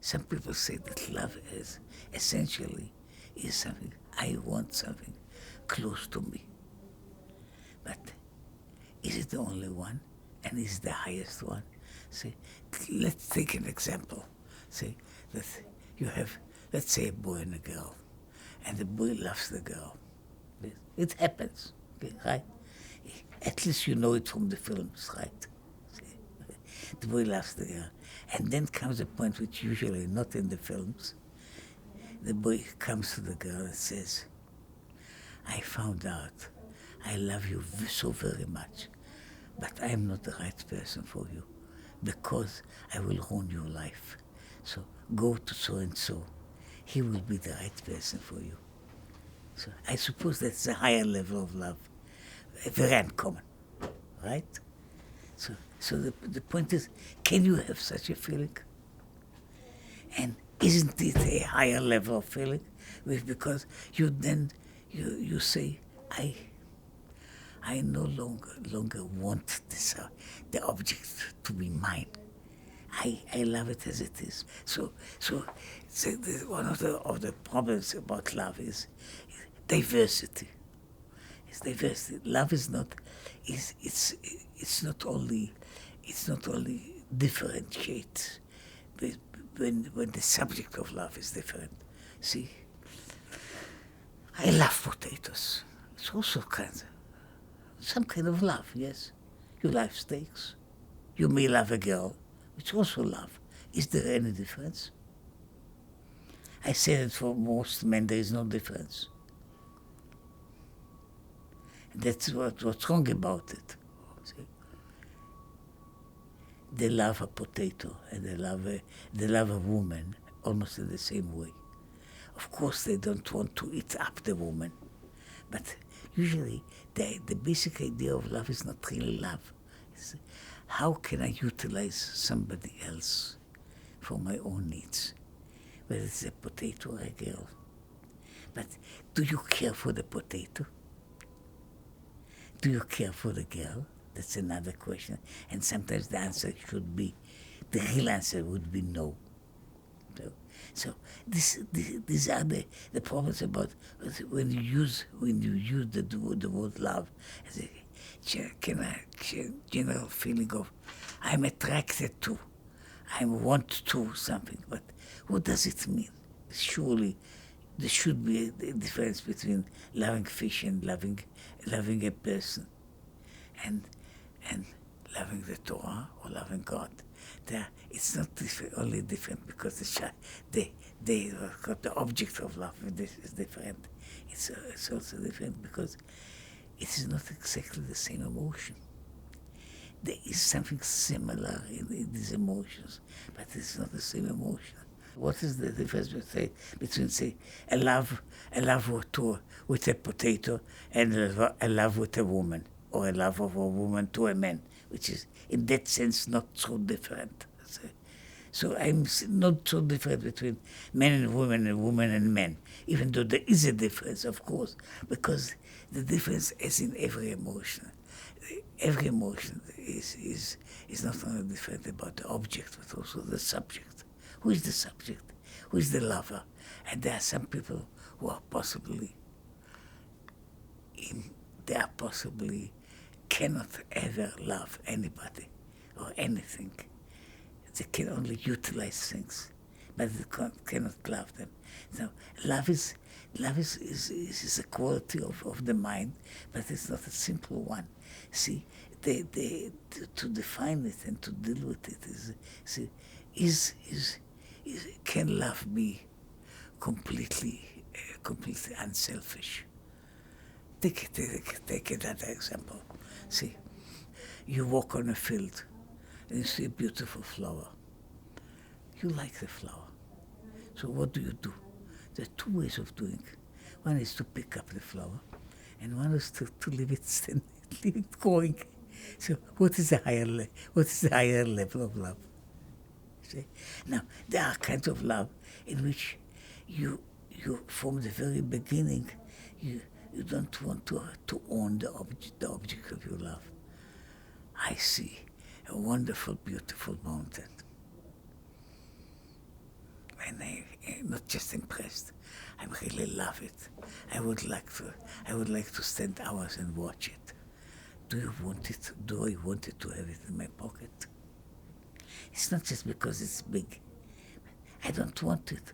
Some people say that love is essentially is something, I want something close to me. But is it the only one? And is it the highest one? See, let's take an example. See, that you have, let's say, a boy and a girl, and the boy loves the girl. It happens, okay, right? At least you know it from the films, right? See, the boy loves the girl. And then comes a point which usually not in the films. The boy comes to the girl and says, I found out I love you so very much, but I am not the right person for you because I will ruin your life. So go to so-and-so. He will be the right person for you. So I suppose that's a higher level of love, very uncommon, right? So the point is, can you have such a feeling? And isn't it a higher level of feeling? Because you then you say, I no longer want this the object to be mine. I love it as it is. So one of the problems about love is diversity. It's diversity. Love is not it's not only differentiate when the subject of love is different. See, I love potatoes. It's also some kind of love, yes. You love steaks. You may love a girl. It's also love. Is there any difference? I say that for most men there is no difference. And that's what's wrong about it. See? They love a potato and they love a woman almost in the same way. Of course they don't want to eat up the woman, but usually the basic idea of love is not really love. It's how can I utilize somebody else for my own needs, whether it's a potato or a girl. But do you care for the potato? Do you care for the girl? That's another question. And sometimes the answer should be, the real answer would be no. So these are the problems about when you use the word love as a general feeling of I'm attracted to, I want to something. But what does it mean? Surely there should be a difference between loving fish and loving a person, and loving the Torah or loving God. It's not only different because the object of love is different. It's also different because it is not exactly the same emotion. There is something similar in these emotions, but it's not the same emotion. What is the difference between say a love with a potato and a love with a woman, or a love of a woman to a man, which is in that sense not so different. So I'm not so different between men and women and men, even though there is a difference, of course, because the difference is in every emotion. Every emotion is not only different about the object, but also the subject. Who is the subject? Who is the lover? And there are some people who are possibly cannot ever love anybody or anything. They can only utilize things, but they cannot love them. So love is a quality of the mind, but it's not a simple one. See, to define it and to deal with it can love be completely unselfish? Take another example. See, you walk on a field and you see a beautiful flower. You like the flower. So what do? There are two ways of doing it. One is to pick up the flower, and one is to leave it stand, leave it going. So what is the higher level of love? See? Now there are kinds of love in which you from the very beginning you don't want to own the object of your love. I see a wonderful, beautiful mountain. not just impressed. I really love it. I would like to spend hours and watch it. Do you want it? Do I want it to have it in my pocket? It's not just because it's big. I don't want it.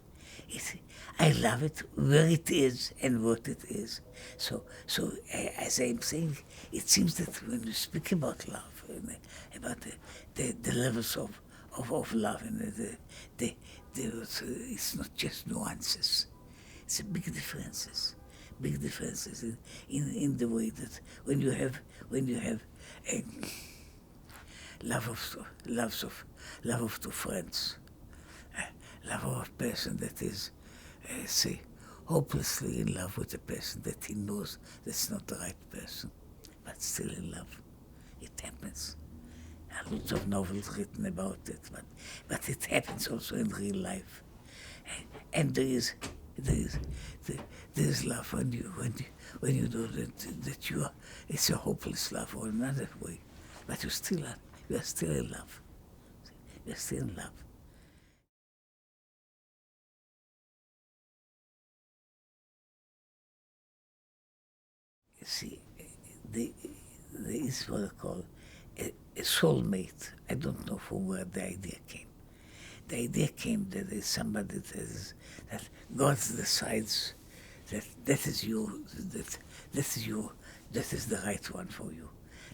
I love it where it is and what it is. So as I'm saying, it seems that when you speak about love, about the levels of love, and it's not just nuances. It's big differences. Big differences in the way that when you have a love of two friends, love of a person that is, say, hopelessly in love with a person that he knows that's not the right person, but still in love. It happens. Lots of novels written about it, but it happens also in real life. And there is love when you know that you are, it's a hopeless love or another way, but you are still in love. You're still in love. You see, there is what I call a soulmate. I don't know from where the idea came. The idea came that there's somebody that God decides that is you, that is the right one for you.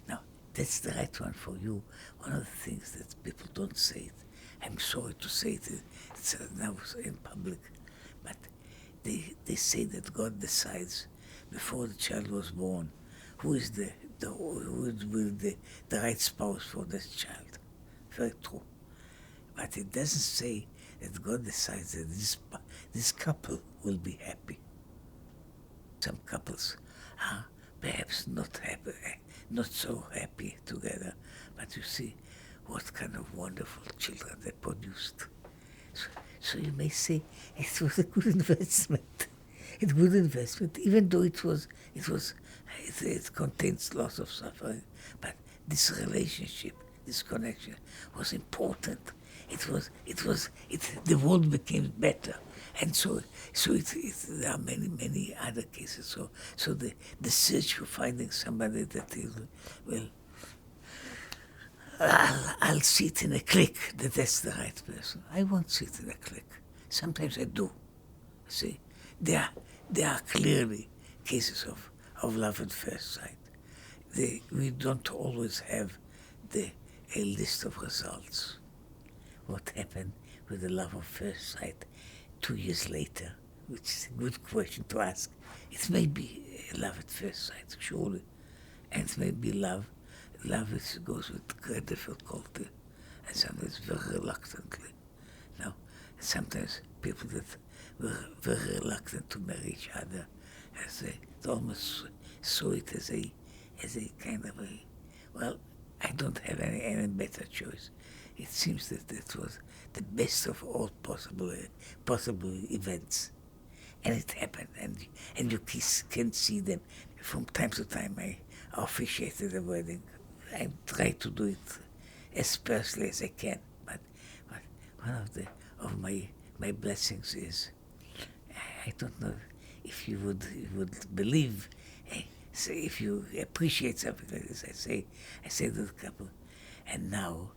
Now, that's the right one for you. One of the things that people don't say it, I'm sorry to say it, it's now in public, but they say that God decides before the child was born who is the right spouse for this child. Very true. But it doesn't say that God decides that this couple will be happy. Some couples are perhaps not happy, not so happy together, but you see what kind of wonderful children they produced. So you may say it was a good investment. A good investment, even though it contains lots of suffering, but this relationship, this connection was important. The world became better, and so there are many other cases. So the search for finding somebody that is, well, I'll see it in a click that that's the right person. I won't see it in a click. Sometimes I do. See, there are clearly cases of love at first sight. We don't always have a list of results. What happened with the love of first sight 2 years later, which is a good question to ask. It may be love at first sight, surely, and it may be love which goes with great difficulty, and sometimes very reluctantly. Now, sometimes people that were very reluctant to marry each other, as they almost saw it as a kind of a, well, I don't have any better choice. It seems that it was the best of all possible events, and it happened, and you can see them from time to time. I officiated a wedding. I try to do it as sparsely as I can, but one of my blessings is, I don't know if you would believe. Say if you appreciate something like this, I say to the couple, and now,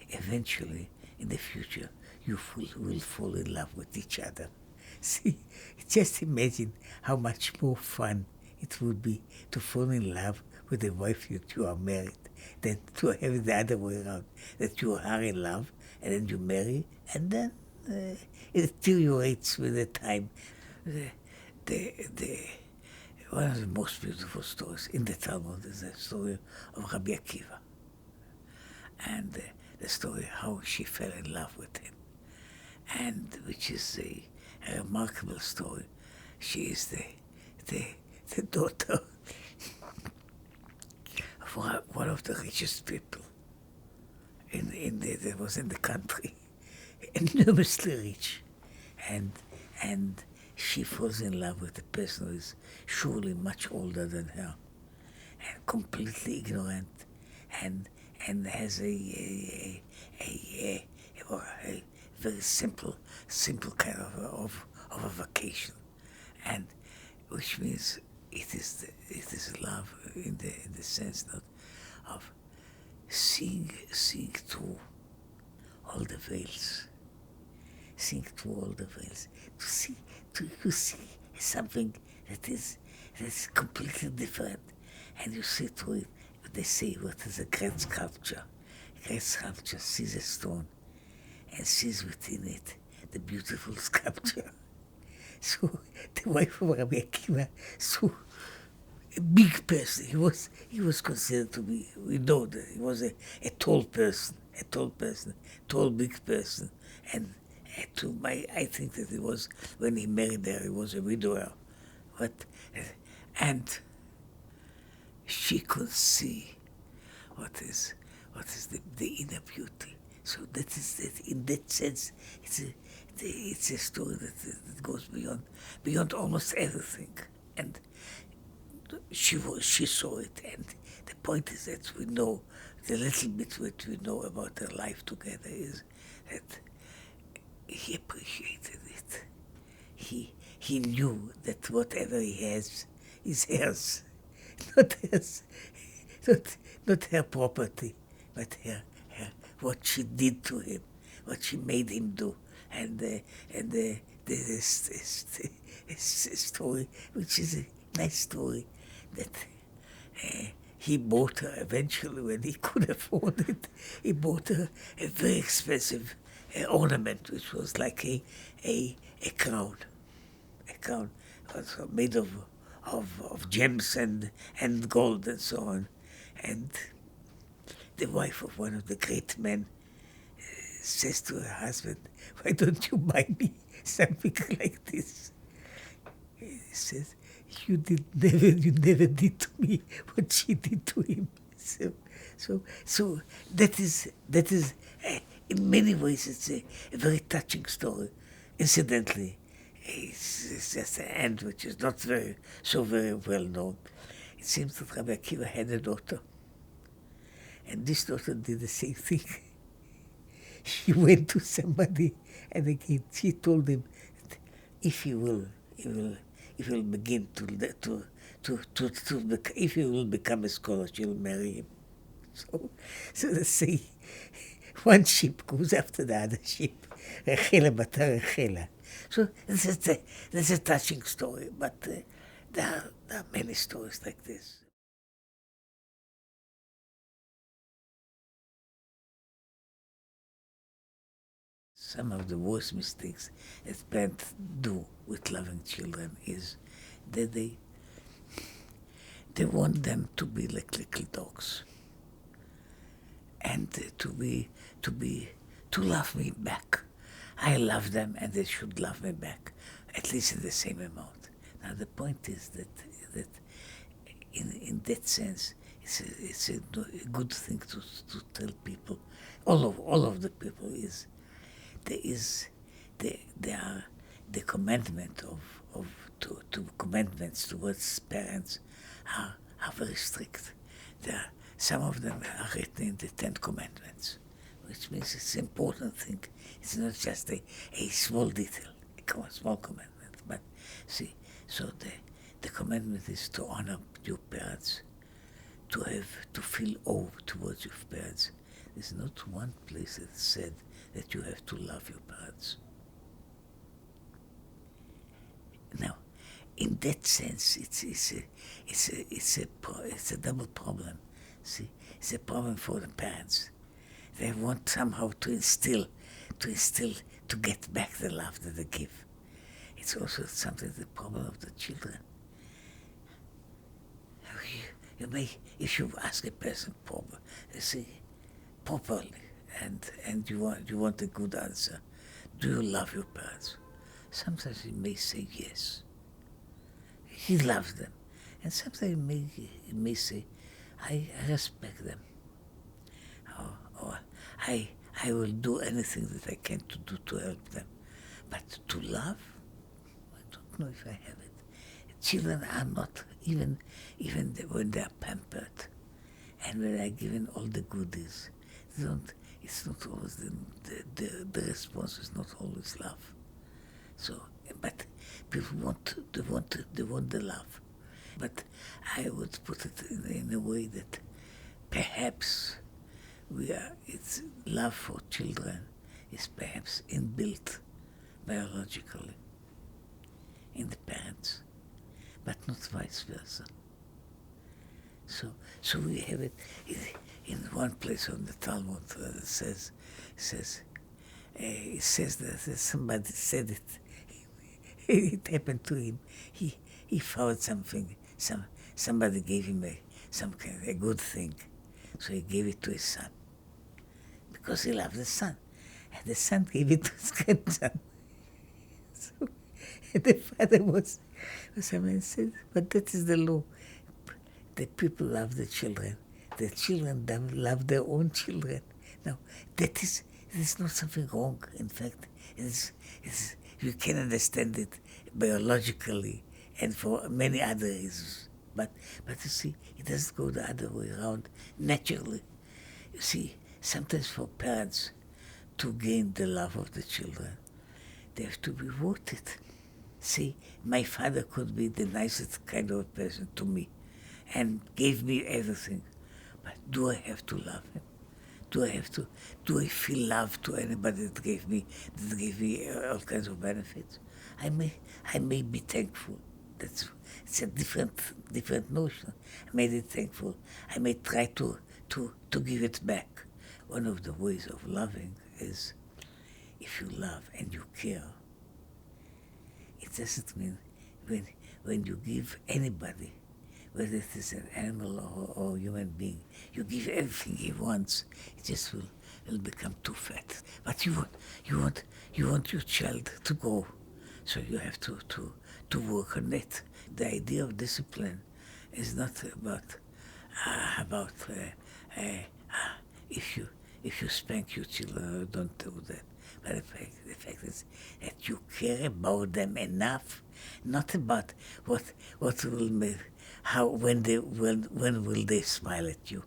eventually, in the future, you will fall in love with each other. See, just imagine how much more fun it would be to fall in love with a wife that you are married than to have it the other way around, that you are in love and then you marry, and then it deteriorates with the time. One of the most beautiful stories in the Talmud is the story of Rabbi Akiva, and the story how she fell in love with him, and which is a remarkable story. She is the daughter of one of the richest people that was in the country, enormously rich, and she falls in love with a person who is surely much older than her, and completely ignorant, and has a very simple kind of a vacation, and which means it is love in the sense not of seeing through all the veils, seeing through all the veils, to see something that's completely different, and you see through it. They say what is a great sculpture. A great sculpture sees a stone and sees within it the beautiful sculpture. So the wife of Rabbi Akiva saw a big person. He was considered to be, we know that he was a tall person, tall big person, and I think that he was, when he married her, he was a widower, and she could see what is the inner beauty. So that is that. In that sense, it's a story that goes beyond almost everything, and she saw it. And the point is that we know the little bit which we know about their life together is that he appreciated it. He knew that whatever he has is hers, not hers, not her property, but her what she did to him, what she made him do, and this story, which is a nice story, that he bought her eventually when he could afford it. He bought her a very expensive ornament, which was like a crown. A crown was made of gems and gold and so on. And the wife of one of the great men says to her husband, "Why don't you buy me something like this?" He says, you never did to me what she did to him. So that is in many ways it's a very touching story. Incidentally, it's just an end which is not very well known. It seems that Rabbi Akiva had a daughter, and this daughter did the same thing. She went to somebody, and again she told him, if he will begin if he will become a scholar, she'll marry him. So they say, one ship goes after the other ship. Rechela bata Rechela. So that's a touching story, but there are many stories like this. Some of the worst mistakes that parents do with loving children is that they want them to be like little dogs, and to love me back. I love them, and they should love me back, at least in the same amount. Now the point is that in that sense, it's a good thing to tell people, all of the people, is there are the commandment to commandments towards parents are very strict. Some of them are written in the 10 Commandments, which means it's an important thing. It's not just a small detail, a small commandment. But see, so the commandment is to honor your parents, to feel awe towards your parents. There's not one place that said that you have to love your parents. Now, in that sense, it's a double problem. See, it's a problem for the parents. They want somehow to get back the love that they give. It's also something the problem of the children. You may, if you ask a person properly, and you want a good answer, do you love your parents? Sometimes he may say yes. He loves them. And sometimes he may say, I respect them. Or I will do anything that I can to help them. But to love, I don't know if I have it. Children are not, even when they are pampered and when they are given all the goodies, they don't, it's not always the response is not always love. So, but people they want the love. But I would put it in a way that perhaps it's love for children is perhaps inbuilt biologically in the parents, but not vice versa. So we have it in one place on the Talmud. It says that somebody said it. It happened to him. He found something. Somebody gave him a good thing, so he gave it to his son because he loved the son, and the son gave it to his grandson. So the father was someone said, but that is the law. The people love the children love their own children. Now, there's not something wrong. In fact, you can understand it biologically and for many other reasons. But you see, it doesn't go the other way around naturally. You see, sometimes for parents to gain the love of the children, they have to be worth it. See, my father could be the nicest kind of person to me and gave me everything. But do I have to love him? Do I feel love to anybody that gave me all kinds of benefits? I may be thankful. It's a different notion. I may be thankful. I may try to give it back. One of the ways of loving is if you love and you care. It doesn't mean when you give anybody, whether it is an animal or human being, you give everything he wants, it just will become too fat. But you want your child to grow, so you have to work on it. The idea of discipline is not about if you spank your children, don't do that. But the fact is that you care about them enough, not about what will make, how when will they smile at you,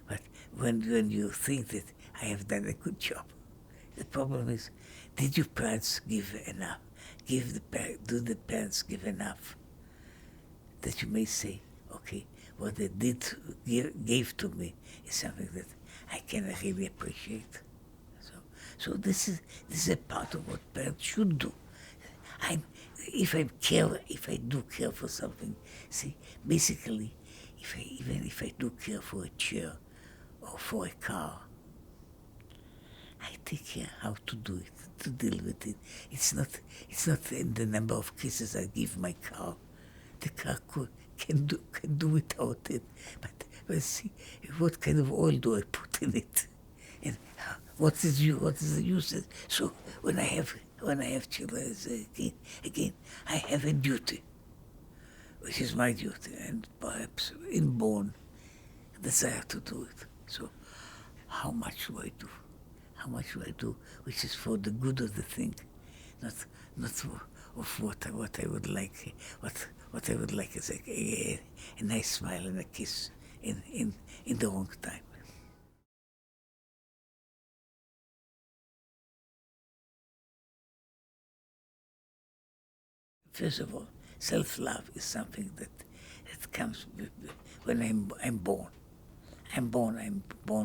but when you think that I have done a good job. The problem is, did your parents give enough? Do the parents give enough that you may say, okay, what they gave to me is something that I can really appreciate. So this is a part of what parents should do. If I do care for something, see, basically, even if I do care for a chair or for a car, I take care how to do it, to deal with it. It's not in the number of kisses I give my car. The car can do without it. But see, what kind of oil do I put in it? And what is the usage? So when I have children, again, I have a duty, which is my duty, and perhaps inborn desire to do it. So how much do I do? How much do I do, which is for the good of the thing, not of what I would like. What I would like is a nice smile and a kiss in the wrong time. First of all, self-love is something that comes when I'm born. I'm born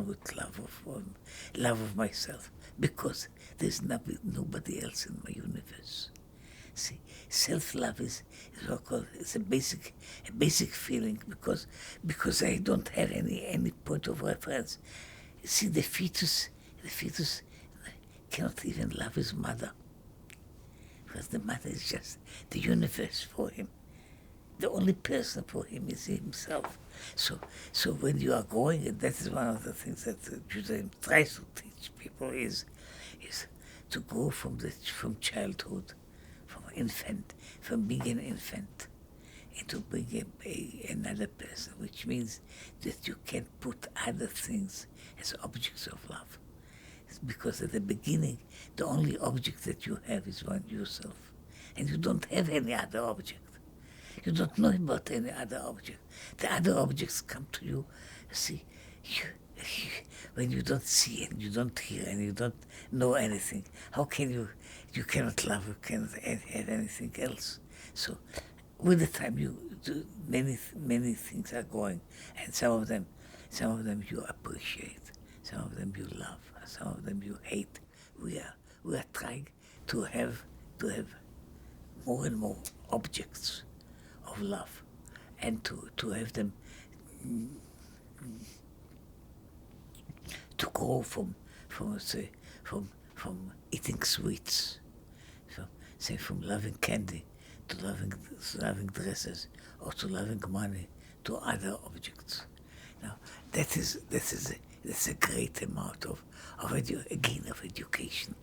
with love of myself, because there's nobody else in my universe. See, self-love is what called, it's a basic feeling, because I don't have any point of reference. See, the fetus cannot even love his mother, because the mother is just the universe for him. The only person for him is himself. So when you are growing, and that is one of the things that Judaism tries to teach people is to go from childhood, from being an infant, into being another person, which means that you can put other things as objects of love. It's because at the beginning, the only object that you have is one yourself, and you don't have any other object. You don't know about any other object. The other objects come to you. See, when you don't see and you don't hear and you don't know anything, how can you cannot love, you cannot add anything else. So with the time you do many things are going, and some of them you appreciate, some of them you love, some of them you hate. We are trying to have more and more objects of love, and to have them to go from eating sweets, from loving candy to loving dresses, or to loving money, to other objects. Now that's a great amount of education,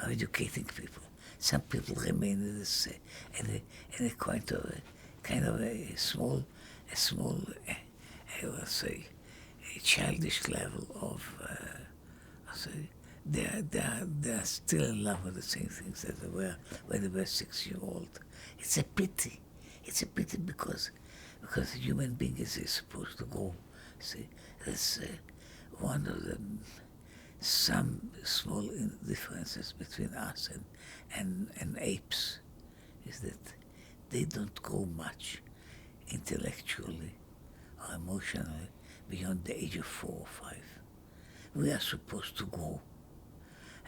of educating people. Some people remain in this in a kind of a small I would say a childish level of they're still in love with the same things that they were when they were 6 years old. It's a pity. It's a pity because a human being is supposed to go. See, there's one of the some small differences between us and apes is that they don't go much intellectually or emotionally beyond the age of 4 or 5. We are supposed to go,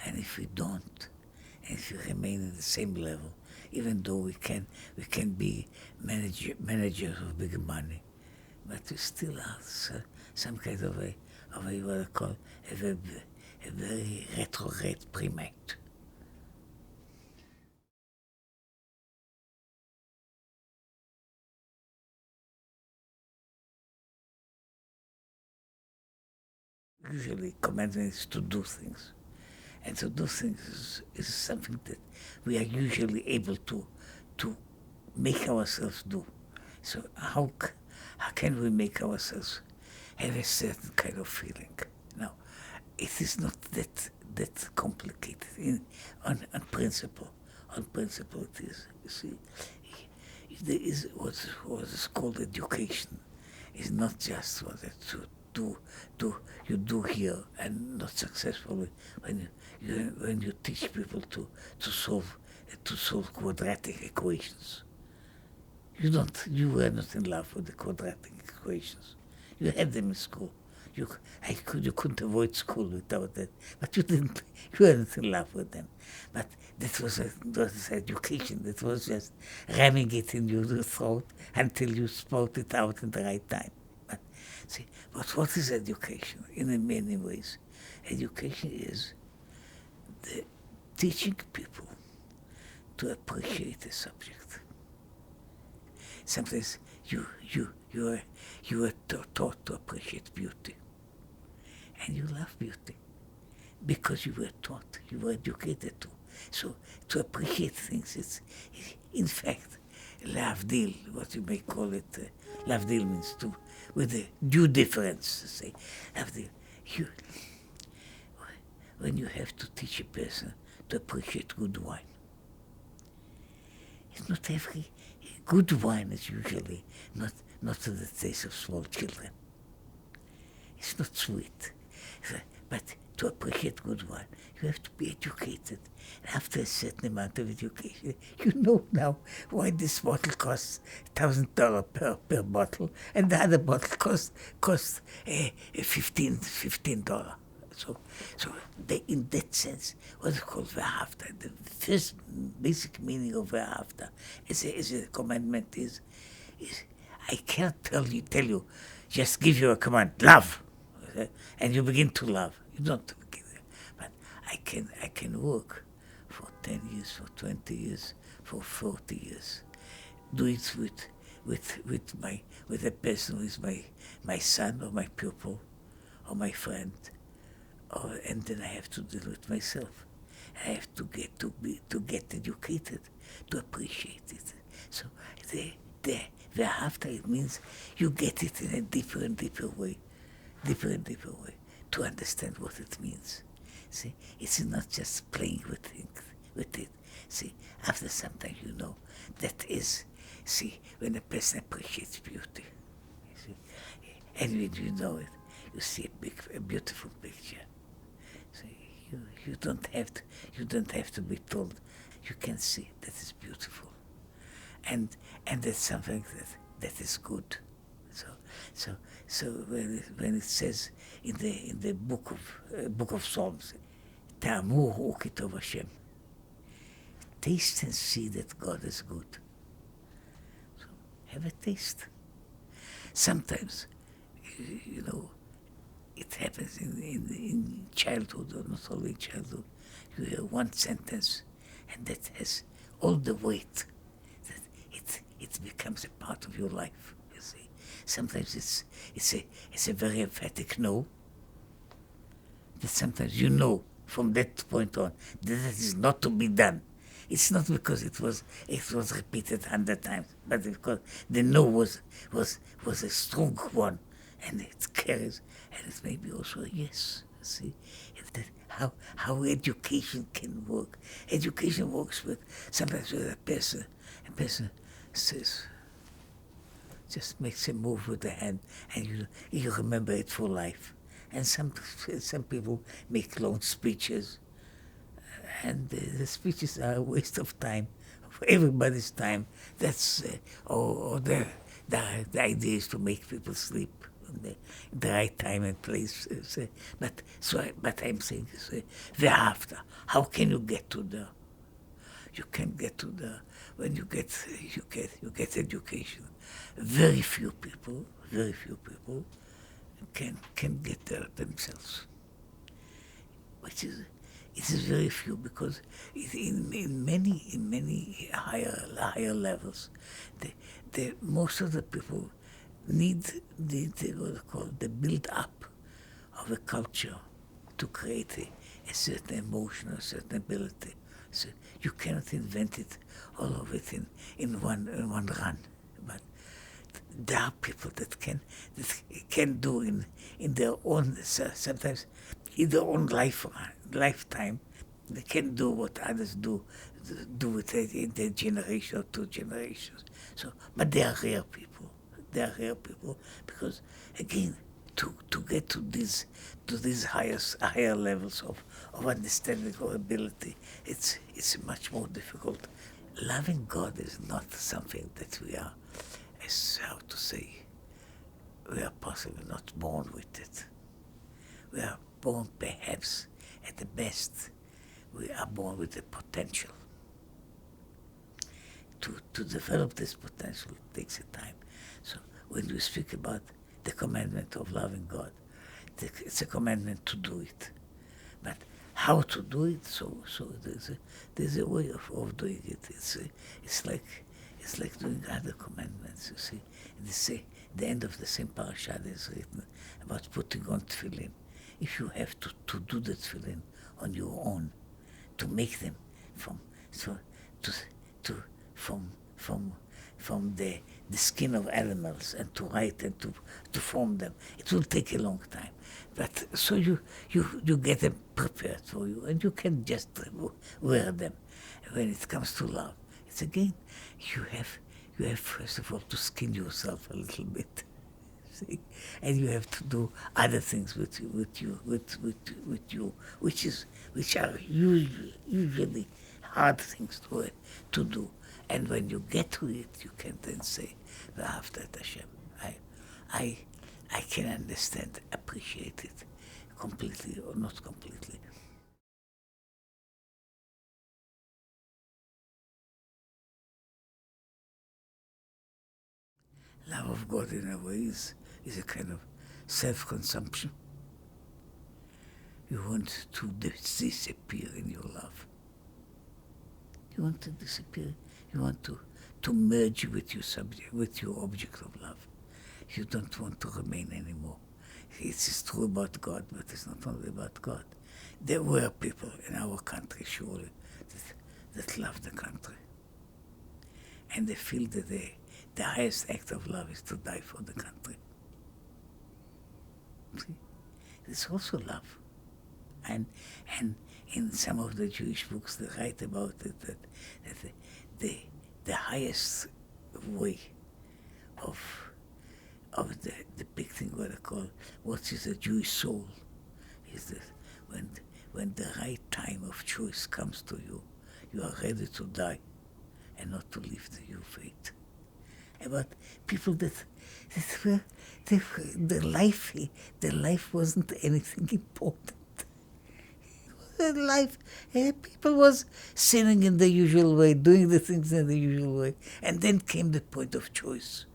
and if we don't, and if we remain at the same level, even though we can be managers of big money, but we still are some kind of a what I call a very retrograde primate. Usually commandment is to do things. And to do things is something that we are usually able to make ourselves do. So how can we make ourselves have a certain kind of feeling? Now, it is not that complicated on principle. On principle it is. You see, there is what is called education. It's not just what you do here and not successfully when you teach people to solve quadratic equations. You were not in love with the quadratic equations. You had them in school. You couldn't avoid school without that, but you didn't. You weren't in love with them. But that was education. That was just ramming it in your throat until you spout it out in the right time. But what is education? In many ways, education is the teaching people to appreciate a subject. Sometimes you are taught to appreciate beauty, and you love beauty because you were taught, you were educated to. So to appreciate things, it's in fact lavdil, what you may call it. Lavdil means to, with a due difference. Say lavdil. When you have to teach a person to appreciate good wine, it's not every good wine is usually not to the taste of small children. It's not sweet. But to appreciate good wine, you have to be educated. And after a certain amount of education, you know now why this bottle costs $1,000 per bottle, and the other bottle costs $15. So in that sense, what is called ve'ahavta, the first basic meaning of ve'ahavta as a commandment is I cannot tell you, just give you a command, love, and you begin to love. You don't begin, but I can work for 10 years, for 20 years, for 40 years, do it with a person who is my son or my pupil or my friend. And then I have to deal with myself. I have to get educated to appreciate it. So the after it means you get it in a deeper and deeper way to understand what it means. See, it's not just playing with it. See, after some time you know that is. See, when a person appreciates beauty, see, and when you know it, you see a beautiful picture. So you don't have to be told. You can see that is beautiful, and that's something that is good. So when it says in the book of Psalms, Ta'amu Kitov Hashem, taste and see that God is good. So have a taste. Sometimes, it happens in childhood, or not only childhood. You hear one sentence, and that has all the weight. That it becomes a part of your life. You see, sometimes it's a very emphatic no. That sometimes you know from that point on that is not to be done. It's not because it was repeated 100 times, but because the no was a strong one, and it carries, and it may be also a yes. See, how education can work. Education works with sometimes with a person says, just makes a move with the hand, and you remember it for life. And some people make long speeches, and the speeches are a waste of time, of everybody's time. That's or the idea is to make people sleep in the right time and place. But I'm saying, thereafter, how can you get to the? You can get to the when you get education. Very few people can get there themselves, which is it is very few, because in many higher levels, the most of the people need what they call the build up of a culture to create a certain emotion, a certain ability. So you cannot invent it, all of it in one run. But there are people that can do in their own, sometimes in their own lifetime. They can do what others do it in their generation or 2 generations. So, but they are rare people. They are rare people because, again, to get to these higher levels of understanding or ability, it's much more difficult. Loving God is not something that we are, how to say, we are possibly not born with it. We are born, perhaps, at the best, we are born with the potential. To develop this potential takes a time. So when we speak about the commandment of loving God, it's a commandment to do it. But how to do it? So there's a way of doing it. It's like doing other commandments. You see, the end of the same parasha is written about putting on tefillin. If you have to do the tefillin on your own, to make them from the skin of animals, and to write and to form them, it will take a long time. But so you get them prepared for you, and you can just wear them. When it comes to love, it's again you have first of all to skin yourself a little bit. See? And you have to do other things with you, which are usually hard things to do. And when you get to it, you can then say, "After Hashem, I can understand, appreciate it completely or not completely." Love of God, in a way, is a kind of self-consumption. You want to disappear in your love. You want to disappear. You want to merge with your subject, with your object of love. You don't want to remain anymore. It is true about God, but it's not only about God. There were people in our country, surely, that love the country. And they feel that the highest act of love is to die for the country. See? It's also love. And in some of the Jewish books they write about it, that the highest way of of the big thing what I call what is a Jewish soul is that when the right time of choice comes to you, you are ready to die and not to live your fate. But people that were the life wasn't anything important. The life, people was sinning in the usual way, doing the things in the usual way, and then came the point of choice.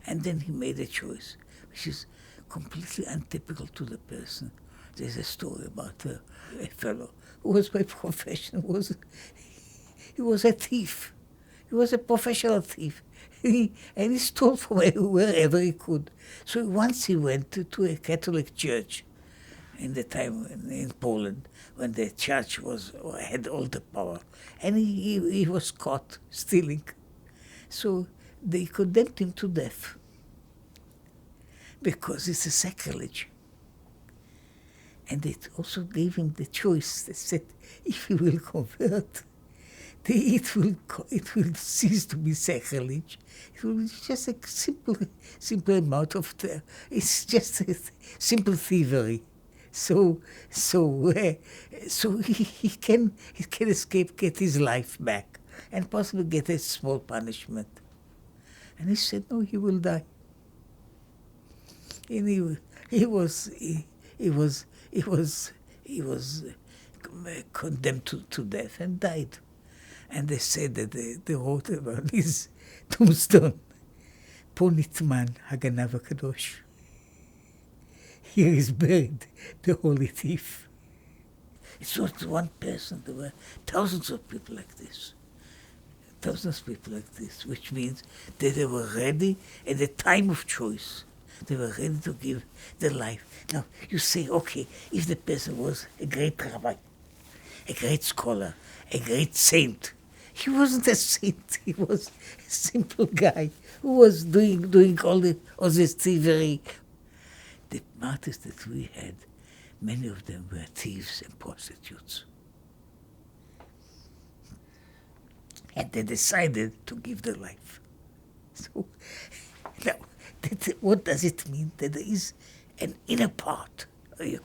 And then he made a choice, which is completely untypical to the person. There's a story about a fellow who was by profession, he was a thief. He was a professional thief. And he stole from wherever he could. So once he went to a Catholic church in the time in Poland, when the church had all the power, and he was caught stealing. So they condemned him to death because it's a sacrilege. And they also gave him the choice. They said, if he will convert, it will cease to be sacrilege. It will be just a simple amount of it's just a simple thievery. So he can escape, get his life back, and possibly get a small punishment. And he said, no, he will die. And he was condemned to death and died. And they said that they wrote about his tombstone, פה נטמן הגנב הקדוש. Here is buried the holy thief. It's not one person, there were thousands of people like this. Thousands of people like this, which means that they were ready at the time of choice. They were ready to give their life. Now, you say, okay, if the person was a great rabbi, a great scholar, a great saint, he wasn't a saint. He was a simple guy who was doing all this thievery. The martyrs that we had, many of them were thieves and prostitutes. And they decided to give their life. So, now, what does it mean? That there is an inner part, or you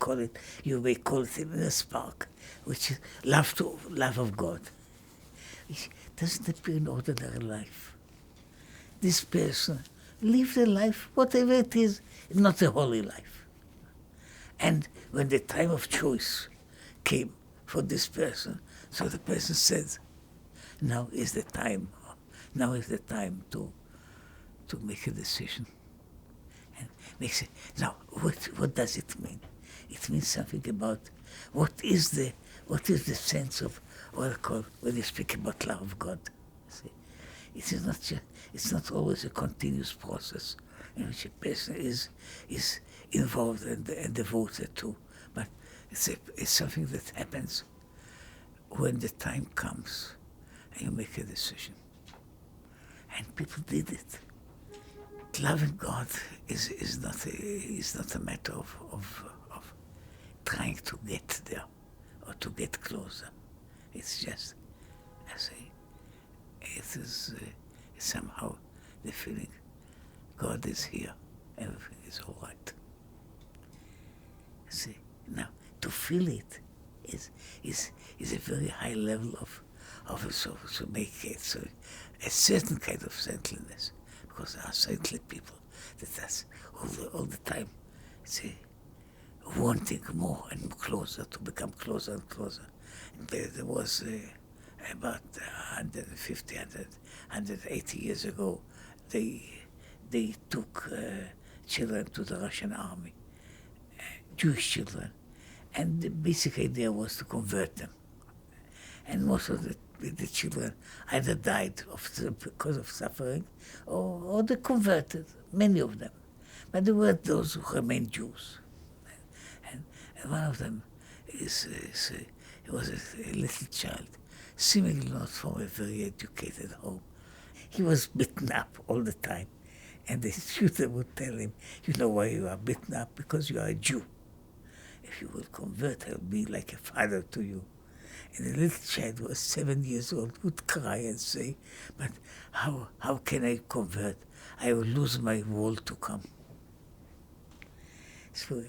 may call it an inner spark, which is love of God. It doesn't appear in ordinary life. This person lives a life, whatever it is, not a holy life. And when the time of choice came for this person, so the person said, now is the time to make a decision. And makes it. Now, what does it mean? It means something about what is the sense of what I call when you speak about love of God. See, it's not always a continuous process in which a person is involved and devoted to, but it's something that happens when the time comes and you make a decision. And people did it. Loving God is not a matter of trying to get there or to get closer. It's just, it is somehow the feeling God is here, everything is all right. See, now to feel it is a very high level of so make it so a certain kind of saintliness. Because there are saintly people that's all the time, wanting more and closer, to become closer and closer. And there was about 150, 180 years ago, they took children to the Russian army, Jewish children, and the basic idea was to convert them. And most of the children either died because of suffering, or they converted, many of them. But there were those who remained Jews. And one of them he was a little child, seemingly not from a very educated home. He was beaten up all the time. And the tutor would tell him, you know why you are beaten up? Because you are a Jew. If you will convert, I'll be like a father to you. And the little child who was 7 years old would cry and say, but how can I convert? I will lose my world to come. So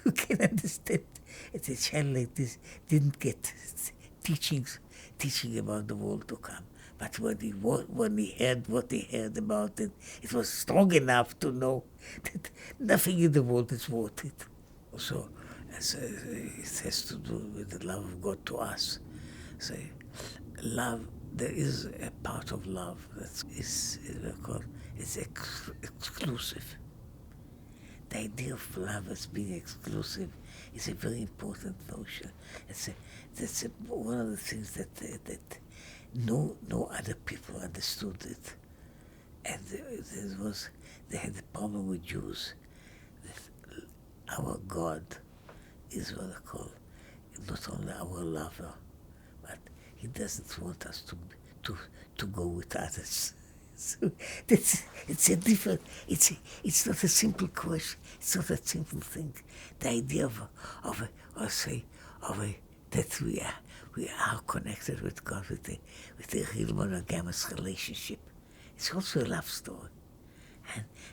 you can understand that a child like this didn't get teaching about the world to come. But when he heard what he heard about it, it was strong enough to know that nothing in the world is worth it. So it has to do with the love of God to us. So love, there is a part of love that is called, it's exclusive. The idea of love as being exclusive is a very important notion. That's one of the things that no other people understood it. And they had a problem with Jews. That our God is what I call not only our lover, but he doesn't want us to go with others. So it's a different. It's not a simple question. It's not a simple thing. The idea that we are connected with God with a real monogamous relationship. It's also a love story,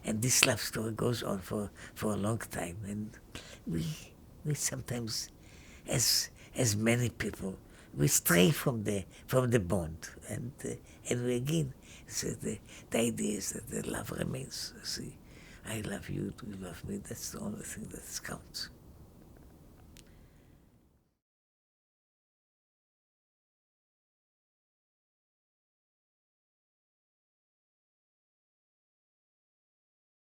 and this love story goes on for a long time. And we sometimes, as many people, we stray from the bond, and we again. So the idea is that the love remains. See, I love you, you love me. That's the only thing that counts.